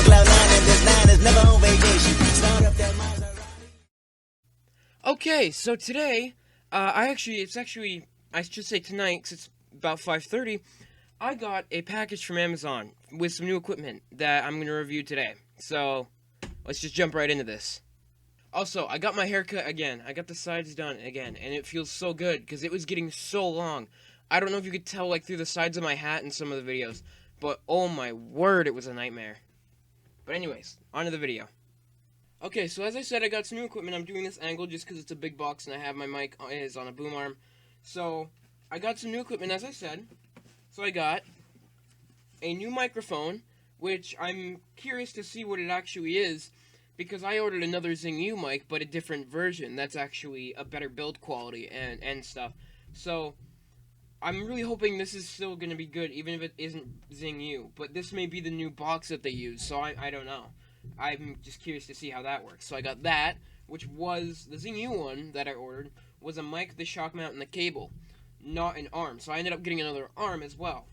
on cloud nine, and this nine is never on vacation. Start up that Maserati. Okay, so today, I should say tonight, 'cause it's about 5:30, I got a package from Amazon with some new equipment that I'm going to review today. So, let's just jump right into this. Also, I got my haircut again. I got the sides done again, and it feels so good, because it was getting so long. I don't know if you could tell, like, through the sides of my hat in some of the videos, but oh my word, it was a nightmare. But anyways, on to the video. Okay, so as I said, I got some new equipment. I'm doing this angle just because it's a big box and I have my mic is on a boom arm. So, I got some new equipment, as I said. So I got a new microphone, which I'm curious to see what it actually is, because I ordered another Zing mic, but a different version. That's actually a better build quality and stuff. So, I'm really hoping this is still going to be good, even if it isn't Zing. But this may be the new box that they use, so I don't know. I'm just curious to see how that works. So I got that, which was the Zing one that I ordered, was a mic, the shock mount, and the cable, not an arm. So I ended up getting another arm as well,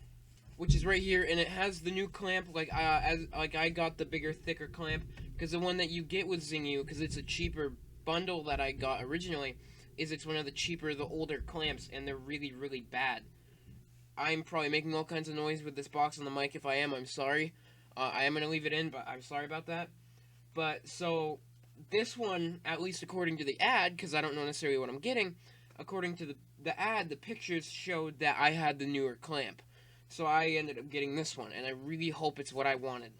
which is right here, and it has the new clamp. I got the bigger, thicker clamp, because the one that you get with Zing, because it's a cheaper bundle that I got originally, it's one of the cheaper, the older clamps, and they're really, really bad. I'm probably making all kinds of noise with this box on the mic. If I am, I'm sorry. I am going to leave it in, but I'm sorry about that. But, so, this one, at least according to the ad, because I don't know necessarily what I'm getting, according to the ad, the pictures showed that I had the newer clamp. So I ended up getting this one, and I really hope it's what I wanted.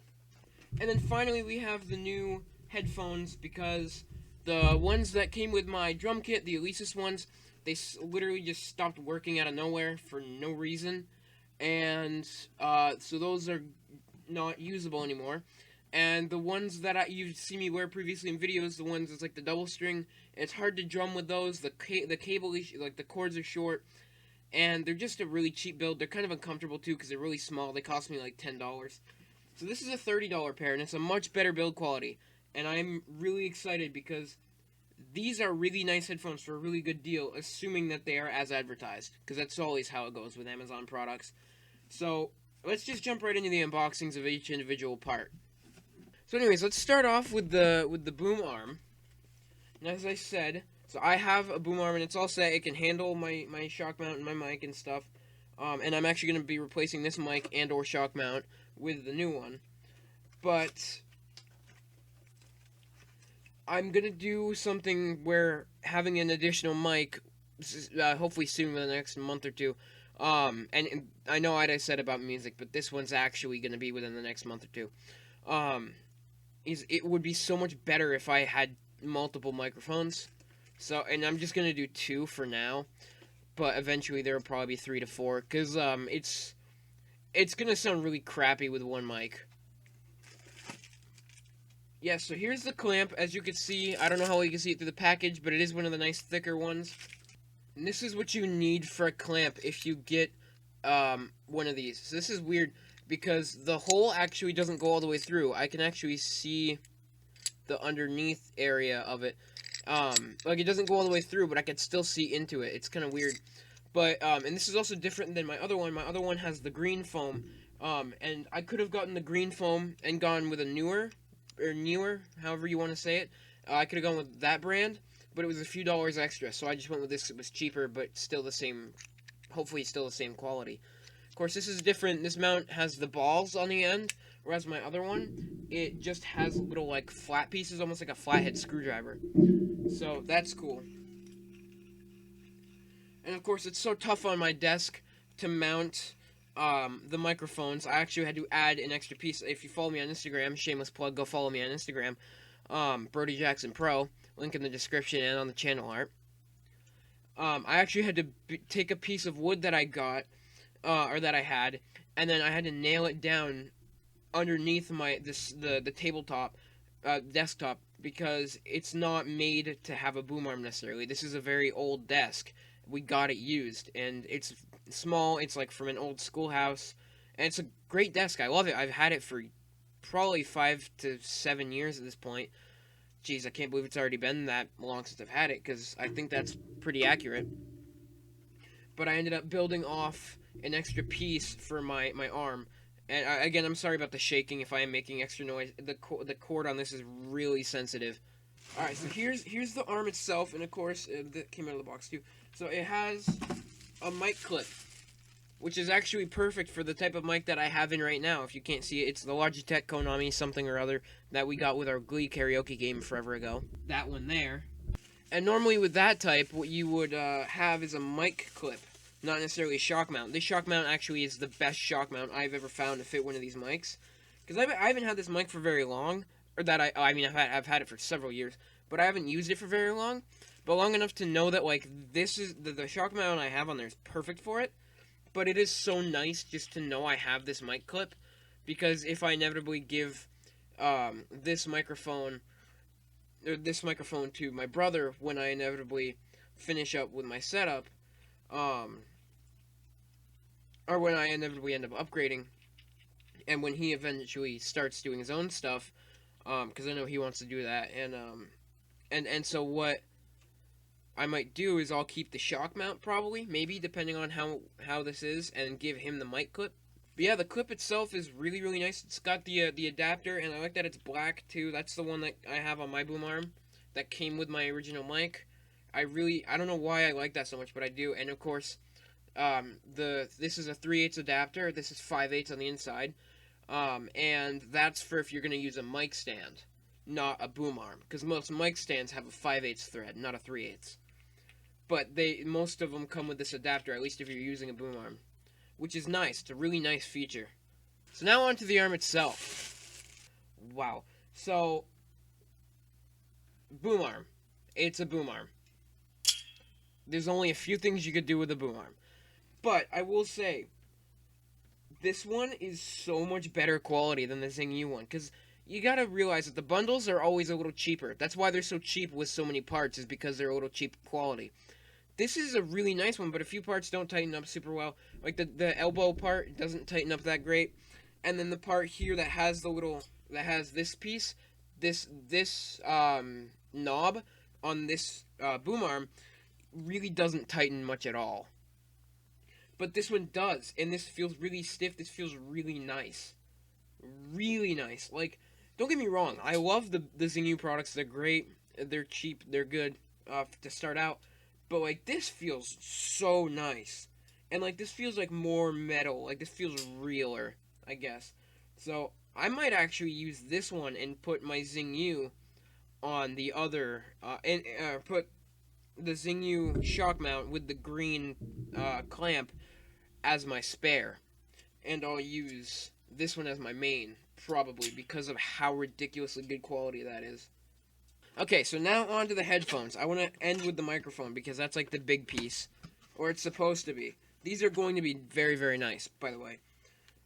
And then finally we have the new headphones, because the ones that came with my drum kit, the Alesis ones, they literally just stopped working out of nowhere for no reason. And so those are not usable anymore. And the ones that you see me wear previously in videos, the ones that's like the double string, it's hard to drum with those. The cable, like the cords are short, and they're just a really cheap build. They're kind of uncomfortable too because they're really small. They cost me like $10. So this is a $30 pair, and it's a much better build quality. And I'm really excited because these are really nice headphones for a really good deal, assuming that they are as advertised, because that's always how it goes with Amazon products. So let's just jump right into the unboxings of each individual part. So anyways, let's start off with the boom arm. And as I said, so I have a boom arm, and it's all set. It can handle my shock mount and my mic and stuff. And I'm actually going to be replacing this mic and or shock mount with the new one. But I'm going to do something where having an additional mic, hopefully soon, within the next month or two. And I know what I said about music, but this one's actually going to be within the next month or two. It would be so much better if I had multiple microphones. So, and I'm just gonna do 2 for now, but eventually there will probably be 3 to 4, because it's gonna sound really crappy with one mic. Yeah, so here's the clamp. As you can see, I don't know how well you can see it through the package, but it is one of the nice thicker ones. And this is what you need for a clamp if you get one of these. So this is weird, because the hole actually doesn't go all the way through. I can actually see the underneath area of it. Like, it doesn't go all the way through, but I can still see into it. It's kind of weird. But, and this is also different than my other one. My other one has the green foam. And I could have gotten the green foam and gone with a newer, however you want to say it. I could have gone with that brand, but it was a few dollars extra. So I just went with this. It was cheaper, but still the same, hopefully still the same quality. Of course, this is different. This mount has the balls on the end, whereas my other one, it just has little, like, flat pieces, almost like a flathead screwdriver. So, that's cool. And, of course, it's so tough on my desk to mount the microphones. I actually had to add an extra piece. If you follow me on Instagram, shameless plug, go follow me on Instagram, Brody Jackson Pro, link in the description and on the channel art. I actually had to take a piece of wood that I got, or that I had, and then I had to nail it down underneath the tabletop, desktop, because it's not made to have a boom arm necessarily. This is a very old desk. We got it used, and it's small. It's like from an old schoolhouse, and it's a great desk. I love it. I've had it for probably 5 to 7 years at this point. Jeez, I can't believe it's already been that long since I've had it, because I think that's pretty accurate. But I ended up building off an extra piece for my arm, And again, I'm sorry about the shaking if I am making extra noise. The cord on this is really sensitive. All right, so here's the arm itself, and of course that came out of the box too. So it has a mic clip, which is actually perfect for the type of mic that I have in right now. If you can't see it, it's the Logitech Konami something or other that we got with our Glee karaoke game forever ago. That one there. And normally with that type, what you would have is a mic clip, not necessarily a shock mount. This shock mount actually is the best shock mount I've ever found to fit one of these mics. Because I haven't had this mic for very long, or that I mean I've had it for several years, but I haven't used it for very long. But long enough to know that like this is the shock mount I have on there is perfect for it. But it is so nice just to know I have this mic clip, because if I inevitably give this microphone to my brother when I inevitably finish up with my setup, um, or when I inevitably end up upgrading, and when he eventually starts doing his own stuff, because I know he wants to do that, and so what I might do is I'll keep the shock mount probably, maybe depending on how this is, and give him the mic clip. But yeah, the clip itself is really really nice. It's got the adapter, and I like that it's black too. That's the one that I have on my boom arm, that came with my original mic. I don't know why I like that so much, but I do. And of course, this is a 3/8 adapter. This is 5/8 on the inside, and that's for if you're gonna use a mic stand, not a boom arm, because most mic stands have a 5/8 thread, not a 3/8. But most of them come with this adapter, at least if you're using a boom arm, which is nice. It's a really nice feature. So now onto the arm itself. Wow. So boom arm. It's a boom arm. There's only a few things you could do with a boom arm. But I will say, this one is so much better quality than the Zingyou one, because you gotta realize that the bundles are always a little cheaper. That's why they're so cheap with so many parts, is because they're a little cheap quality. This is a really nice one, but a few parts don't tighten up super well. Like the elbow part doesn't tighten up that great. And then the part here that has this piece, this knob on this boom arm really doesn't tighten much at all. But this one does, and this feels really stiff. This feels really nice. Really nice. Like, don't get me wrong, I love the Zingyou products. They're great. They're cheap. They're good to start out. But, like, this feels so nice. And, like, this feels like more metal. Like, this feels realer, I guess. So, I might actually use this one and put my Zingyou on the other, and put the Zingyou shock mount with the green clamp as my spare. And I'll use this one as my main, probably, because of how ridiculously good quality that is. Okay, so now on to the headphones. I want to end with the microphone, because that's like the big piece. Or it's supposed to be. These are going to be very, very nice, by the way.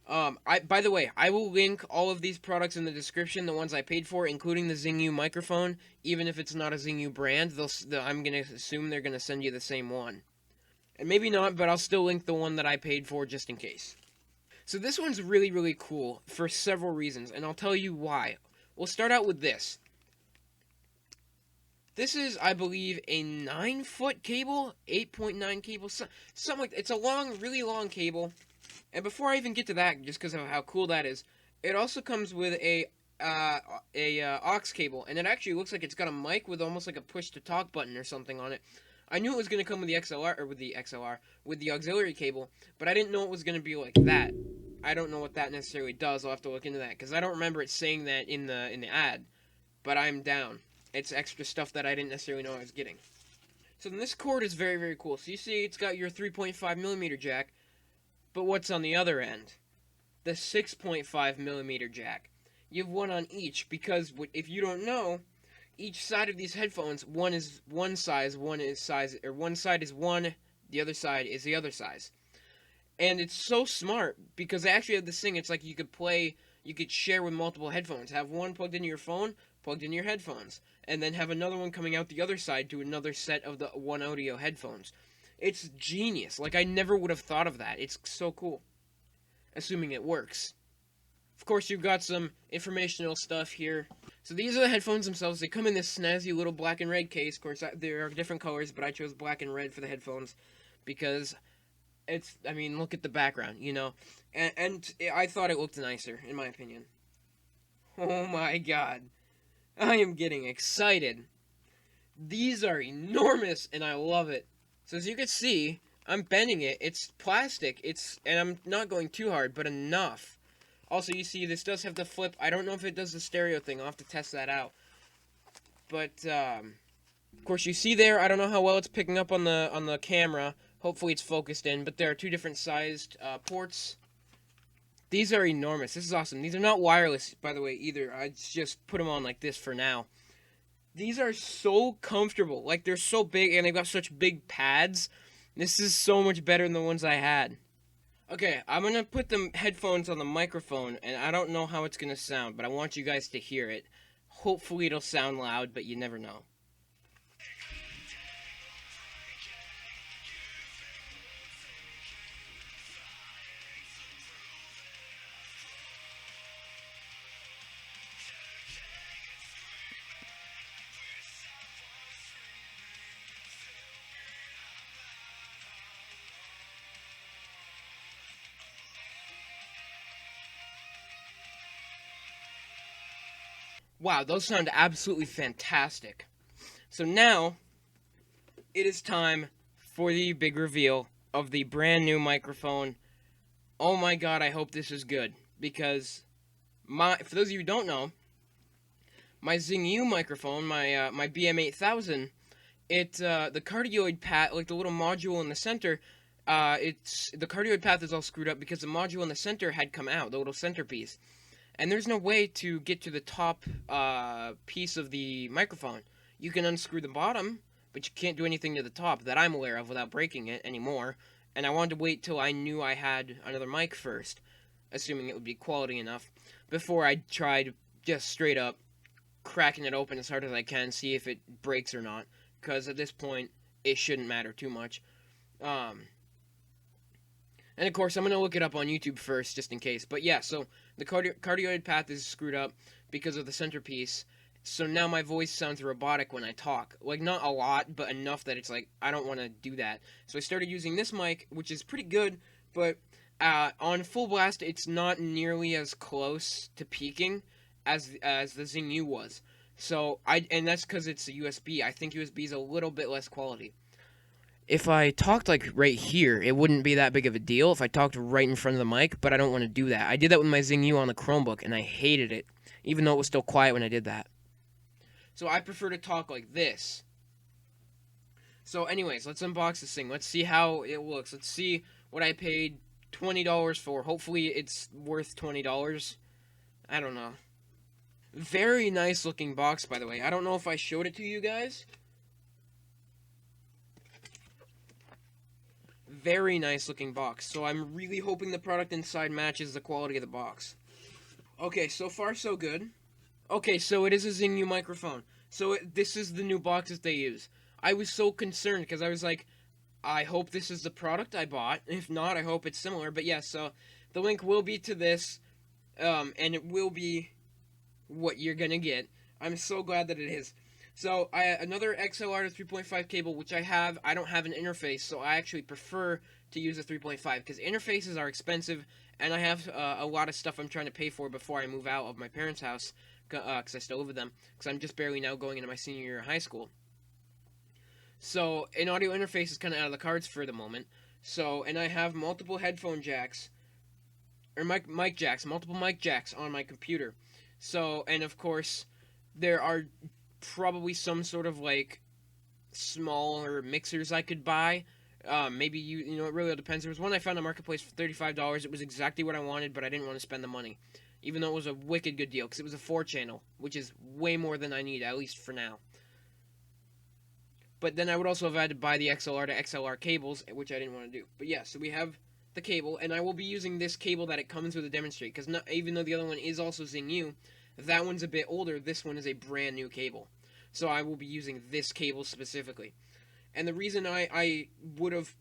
By the way, I will link all of these products in the description, the ones I paid for, including the Zingyou microphone. Even if it's not a Zingyou brand, I'm going to assume they're going to send you the same one. And maybe not, but I'll still link the one that I paid for just in case. So this one's really, really cool for several reasons, and I'll tell you why. We'll start out with this. This is, I believe, a 9-foot cable, 8.9 cable, something like that. It's a long, really long cable. And before I even get to that, just because of how cool that is, it also comes with a aux cable, and it actually looks like it's got a mic with almost like a push-to-talk button or something on it. I knew it was going to come with the with the auxiliary cable, but I didn't know it was going to be like that. I don't know what that necessarily does. I'll have to look into that, because I don't remember it saying that in the ad, but I'm down. It's extra stuff that I didn't necessarily know I was getting. So then this cord is very, very cool. So you see it's got your 3.5mm jack, but what's on the other end? The 6.5mm jack. You have one on each, because if you don't know, each side of these headphones, one is one size, one side is one, the other side is the other size. And it's so smart, because they actually have this thing, it's like you could share with multiple headphones. Have one plugged into your phone, plugged into your headphones, and then have another one coming out the other side to another set of the one audio headphones. It's genius. Like, I never would have thought of that. It's so cool. Assuming it works. Of course, you've got some informational stuff here. So these are the headphones themselves. They come in this snazzy little black and red case. Of course, there are different colors, but I chose black and red for the headphones because I mean, look at the background, and I thought it looked nicer, in my opinion. Oh my god. I am getting excited. These are enormous, and I love it. So as you can see, I'm bending it. It's plastic. And I'm not going too hard, but enough. Also, you see, this does have the flip. I don't know if it does the stereo thing. I'll have to test that out. But of course, you see there. I don't know how well it's picking up on the camera. Hopefully, it's focused in. But there are two different sized ports. These are enormous. This is awesome. These are not wireless, by the way, either. I just put them on like this for now. These are so comfortable. Like, they're so big, and they've got such big pads. This is so much better than the ones I had. Okay, I'm going to put the headphones on the microphone, and I don't know how it's going to sound, but I want you guys to hear it. Hopefully it'll sound loud, but you never know. Wow, those sound absolutely fantastic. So now, it is time for the big reveal of the brand new microphone. Oh my god, I hope this is good. Because, for those of you who don't know, my Xing microphone, my BM8000, the cardioid path, like the little module in the center, the cardioid path is all screwed up because the module in the center had come out, the little centerpiece. And there's no way to get to the top piece of the microphone. You can unscrew the bottom, but you can't do anything to the top that I'm aware of without breaking it anymore. And I wanted to wait till I knew I had another mic first, assuming it would be quality enough, before I tried just straight up cracking it open as hard as I can, see if it breaks or not. Because at this point, it shouldn't matter too much. And of course, I'm going to look it up on YouTube first, just in case. But yeah, so the cardioid path is screwed up because of the centerpiece. So now my voice sounds robotic when I talk. Like, not a lot, but enough that it's like, I don't want to do that. So I started using this mic, which is pretty good, but on full blast, it's not nearly as close to peaking as the Xing was. And that's because it's a USB. I think USB is a little bit less quality. If I talked like right here, it wouldn't be that big of a deal if I talked right in front of the mic, but I don't want to do that. I did that with my Xing on the Chromebook, and I hated it, even though it was still quiet when I did that. So I prefer to talk like this. So anyways, let's unbox this thing. Let's see how it looks. Let's see what I paid $20 for. Hopefully it's worth $20. I don't know. Very nice looking box, by the way. I don't know if I showed it to you guys. Very nice looking box. So I'm really hoping the product inside matches the quality of the box. Okay, so far so good. Okay, so it is a Xing microphone. So this is the new box that they use. I was so concerned because I was like, I hope this is the product I bought. If not, I hope it's similar. But yeah, so the link will be to this, and it will be what you're gonna get. I'm so glad that it is. So another XLR to 3.5 cable, which I have. I don't have an interface, so I actually prefer to use a 3.5 because interfaces are expensive, and I have a lot of stuff I'm trying to pay for before I move out of my parents' house because I still live with them. Because I'm just barely now going into my senior year of high school. So an audio interface is kind of out of the cards for the moment. So, and I have multiple headphone jacks, or mic jacks, multiple mic jacks on my computer. So, and of course, there are probably some sort of like smaller mixers I could buy. Maybe it really all depends. There was one I found on Marketplace for $35. It was exactly what I wanted, but I didn't want to spend the money, even though it was a wicked good deal because it was a 4-channel, which is way more than I need, at least for now. But then I would also have had to buy the XLR to XLR cables, which I didn't want to do. But yeah, so we have the cable, and I will be using this cable that it comes with to demonstrate, because even though the other one is also Xing, that one's a bit older, this one is a brand new cable. So I will be using this cable specifically. And the reason I would have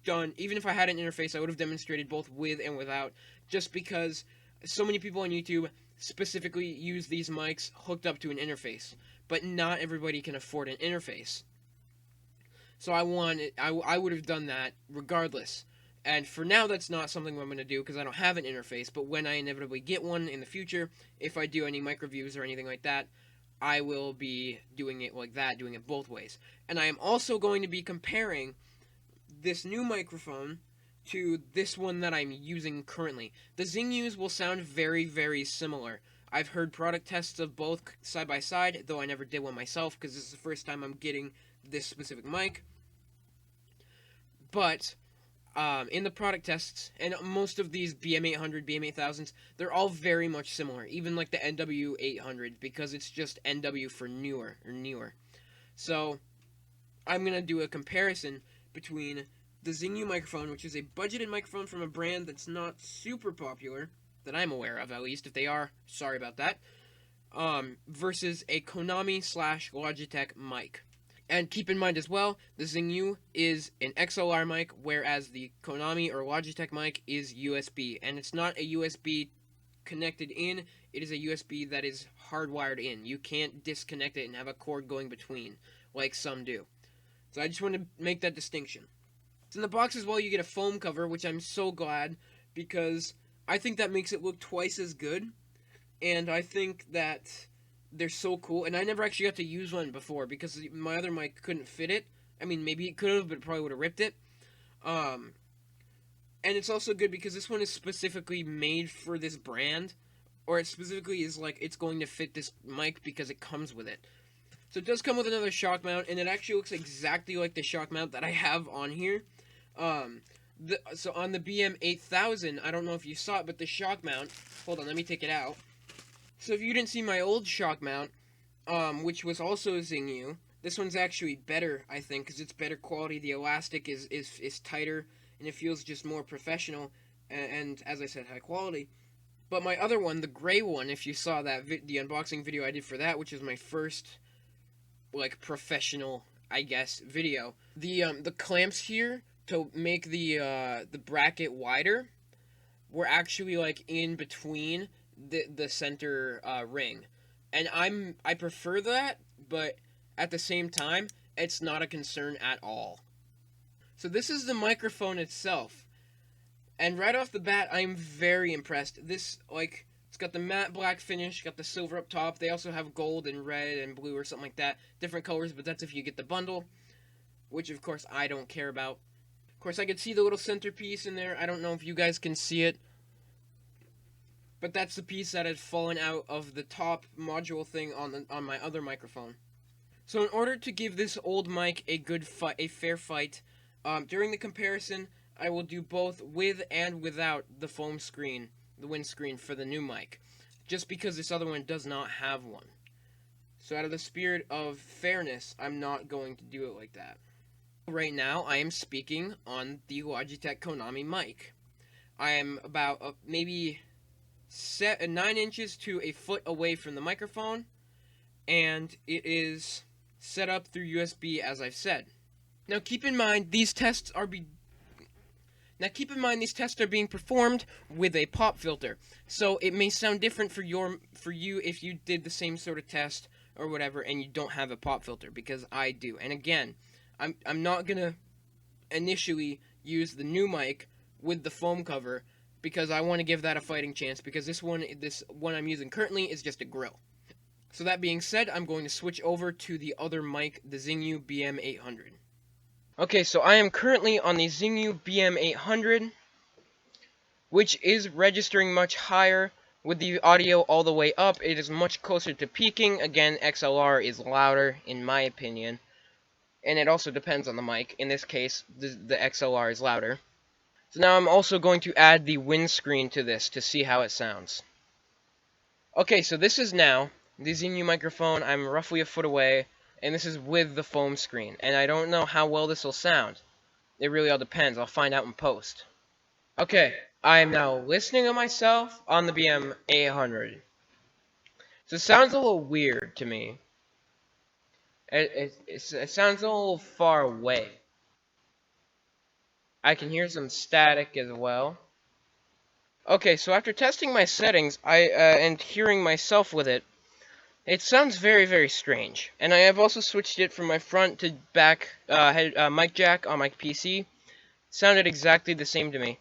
done, even if I had an interface, I would have demonstrated both with and without, just because so many people on YouTube specifically use these mics hooked up to an interface. But not everybody can afford an interface. So I would have done that regardless. And for now, that's not something I'm going to do because I don't have an interface. But when I inevitably get one in the future, if I do any mic reviews or anything like that, I will be doing it like that, doing it both ways. And I am also going to be comparing this new microphone to this one that I'm using currently. The Zingyus will sound very, very similar. I've heard product tests of both side by side, though I never did one myself because this is the first time I'm getting this specific mic. But in the product tests, and most of these BM800, BM8000s, they're all very much similar. Even like the NW800, because it's just NW for newer. So I'm gonna do a comparison between the Zinyu microphone, which is a budgeted microphone from a brand that's not super popular, that I'm aware of at least. If they are, sorry about that. Versus a Konami / Logitech mic. And keep in mind as well, the Zinyu is an XLR mic, whereas the Konami or Logitech mic is USB. And it's not a USB connected in, it is a USB that is hardwired in. You can't disconnect it and have a cord going between, like some do. So I just want to make that distinction. So in the box as well, you get a foam cover, which I'm so glad, because I think that makes it look twice as good. And I think that they're so cool. And I never actually got to use one before because my other mic couldn't fit it. I mean, maybe it could have, but it probably would have ripped it. And it's also good because this one is specifically made for this brand. Or it specifically is like, it's going to fit this mic because it comes with it. So it does come with another shock mount, and it actually looks exactly like the shock mount that I have on here. So on the BM8000, I don't know if you saw it, but the shock mount, hold on, let me take it out. So if you didn't see my old shock mount, which was also Zinyu, this one's actually better, I think, because it's better quality. The elastic is tighter, and it feels just more professional, and as I said, high quality. But my other one, the gray one, if you saw that the unboxing video I did for that, which is my first like professional, I guess, video. The clamps here to make the bracket wider were actually like in between the center ring, and I prefer that, but at the same time, it's not a concern at all. So this is the microphone itself, and right off the bat, I'm very impressed. This like. It's got the matte black finish, got the silver up top. They also have gold and red and blue or something like that. Different colors, but that's if you get the bundle, which of course I don't care about. Of course, I could see the little centerpiece in there. I don't know if you guys can see it, but that's the piece that had fallen out of the top module thing on my other microphone. So in order to give this old mic a fair fight, during the comparison, I will do both with and without the foam screen. The windscreen for the new mic, just because this other one does not have one. So out of the spirit of fairness, I'm not going to do it like that. Right now, I am speaking on the Logitech Konami mic. I am about maybe 9 inches to a foot away from the microphone, and it is set up through USB, as I've said. Now keep in mind, these tests are being performed with a pop filter, so it may sound different for you if you did the same sort of test or whatever and you don't have a pop filter, because I do. And again, I'm not gonna initially use the new mic with the foam cover because I want to give that a fighting chance, because this one I'm using currently is just a grill. So that being said, I'm going to switch over to the other mic, the Zinyu BM800. Okay, so I am currently on the Zinyu BM800, which is registering much higher. With the audio all the way up, it is much closer to peaking. Again, XLR is louder, in my opinion. And it also depends on the mic. In this case, the XLR is louder. So now I'm also going to add the windscreen to this to see how it sounds. Okay, so this is now the Zinyu microphone. I'm roughly a foot away. And this is with the foam screen. And I don't know how well this will sound. It really all depends. I'll find out in post. Okay, I am now listening to myself on the BM800. So it sounds a little weird to me. It sounds a little far away. I can hear some static as well. Okay, so after testing my settings and hearing myself with it, it sounds very, very strange. And I have also switched it from my front to back mic jack on my PC. sounded exactly the same to me.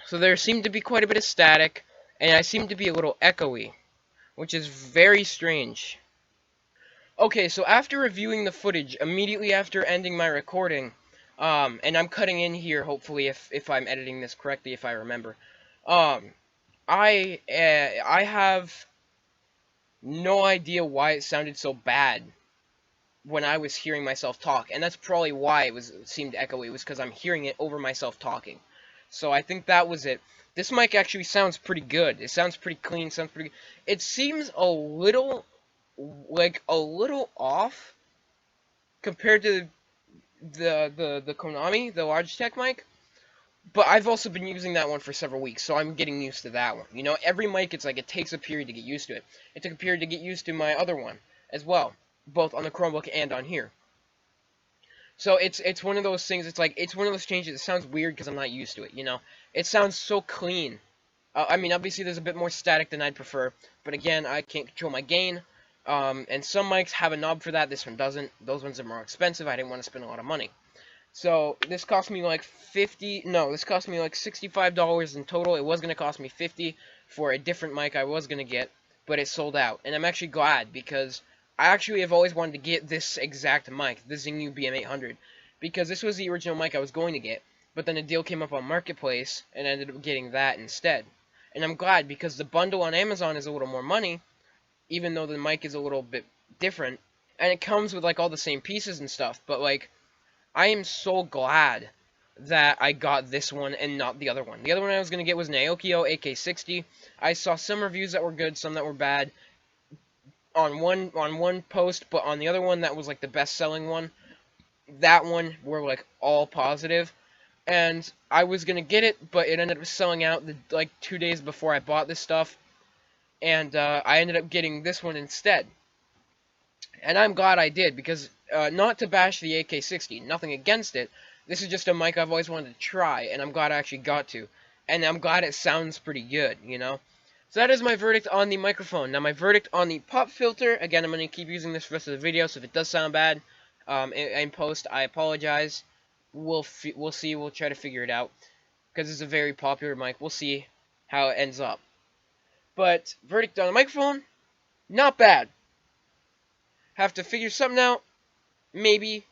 So there seemed to be quite a bit of static, and I seemed to be a little echoey, which is very strange. Okay, so after reviewing the footage, immediately after ending my recording, and I'm cutting in here, hopefully, if I'm editing this correctly, if I remember, um, I have no idea why it sounded so bad when I was hearing myself talk, and that's probably why it seemed echoey. It was because I'm hearing it over myself talking. So I think that was it. This mic actually sounds pretty good. It sounds pretty clean. Sounds pretty. It seems a little a little off compared to the Konami, the Logitech mic. But I've also been using that one for several weeks, so I'm getting used to that one. You know, every mic, it's like it takes a period to get used to it. It took a period to get used to my other one as well, both on the Chromebook and on here. So it's one of those things. It's like it's one of those changes. It sounds weird because I'm not used to it. You know, it sounds so clean. I mean, obviously there's a bit more static than I'd prefer, but again, I can't control my gain. And some mics have a knob for that. This one doesn't. Those ones are more expensive. I didn't want to spend a lot of money. So this cost me like this cost me like $65 in total. It was gonna cost me 50 for a different mic I was gonna get, but it sold out. And I'm actually glad because I actually have always wanted to get this exact mic, the Zingu BM800, because this was the original mic I was going to get. But then a deal came up on Marketplace and I ended up getting that instead. And I'm glad because the bundle on Amazon is a little more money, even though the mic is a little bit different. And it comes with like all the same pieces and stuff, but like I am so glad that I got this one and not the other one. The other one I was going to get was an Aokio AK60. I saw some reviews that were good, some that were bad on one post, but on the other one that was like the best-selling one, that one were like all positive. And I was going to get it, but it ended up selling out like 2 days before I bought this stuff, and I ended up getting this one instead. And I'm glad I did, because not to bash the AK60, nothing against it. This is just a mic I've always wanted to try, and I'm glad I actually got to. And I'm glad it sounds pretty good, you know? So that is my verdict on the microphone. Now my verdict on the pop filter, again, I'm going to keep using this for the rest of the video, so if it does sound bad in post, I apologize. We'll see, we'll try to figure it out, because it's a very popular mic. We'll see how it ends up. But, verdict on the microphone, not bad. Have to figure something out, maybe,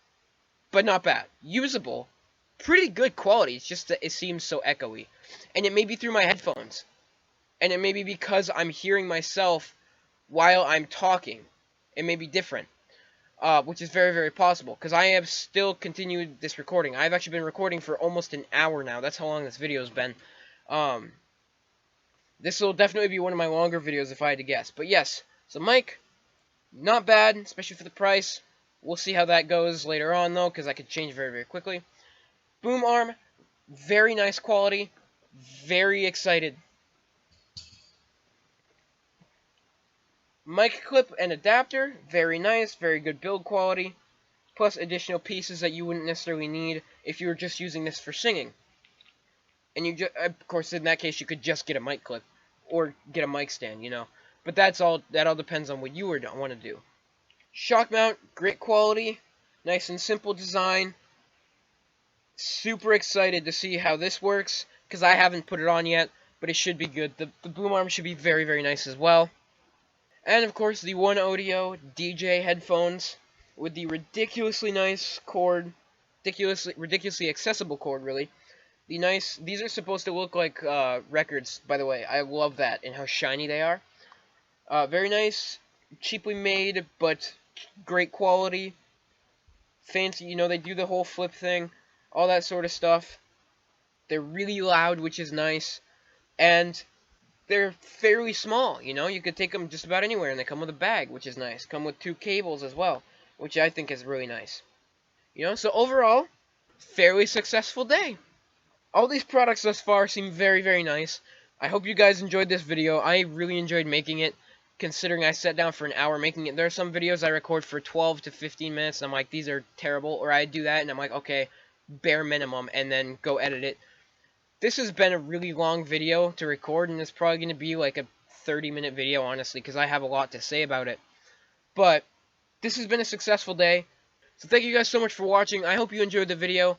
but not bad. Usable, pretty good quality. It's just that it seems so echoey. And it may be through my headphones. And it may be because I'm hearing myself while I'm talking. It may be different. Which is very, very possible. Because I have still continued this recording. I've actually been recording for almost an hour now. That's how long this video's been. This will definitely be one of my longer videos if I had to guess. But yes, so mic, not bad, especially for the price. We'll see how that goes later on, though, because I could change very, very quickly. Boom arm, very nice quality. Very excited. Mic clip and adapter, very nice, very good build quality. Plus additional pieces that you wouldn't necessarily need if you were just using this for singing. And of course, in that case, you could just get a mic clip or get a mic stand, you know. But that all depends on what you want to do. Shock mount, great quality, nice and simple design. Super excited to see how this works, because I haven't put it on yet, but it should be good. The boom arm should be very, very nice as well. And of course, the One Audio DJ headphones with the ridiculously nice cord, ridiculously accessible cord, really. These are supposed to look like records, by the way. I love that and how shiny they are. Very nice, cheaply made, but great quality. Fancy, you know, they do the whole flip thing, all that sort of stuff. They're really loud, which is nice, and they're fairly small, you know, you could take them just about anywhere, and they come with a bag, which is nice. Come with 2 cables as well, which I think is really nice. You know, so overall, fairly successful day. All these products thus far seem very, very nice. I hope you guys enjoyed this video. I really enjoyed making it, considering I sat down for an hour making it. There are some videos I record for 12 to 15 minutes, and I'm like, these are terrible, or I do that, and I'm like, okay, bare minimum, and then go edit it. This has been a really long video to record, and it's probably going to be like a 30-minute video, honestly, because I have a lot to say about it. But this has been a successful day, so thank you guys so much for watching. I hope you enjoyed the video.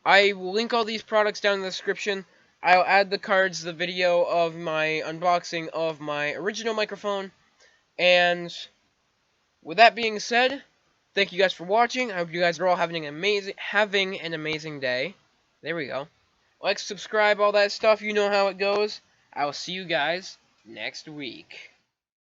I will link all these products down in the description. I'll add the cards, the video of my unboxing of my original microphone. And with that being said, thank you guys for watching. I hope you guys are all having an amazing day. There we go. Like, subscribe, all that stuff. You know how it goes. I will see you guys next week.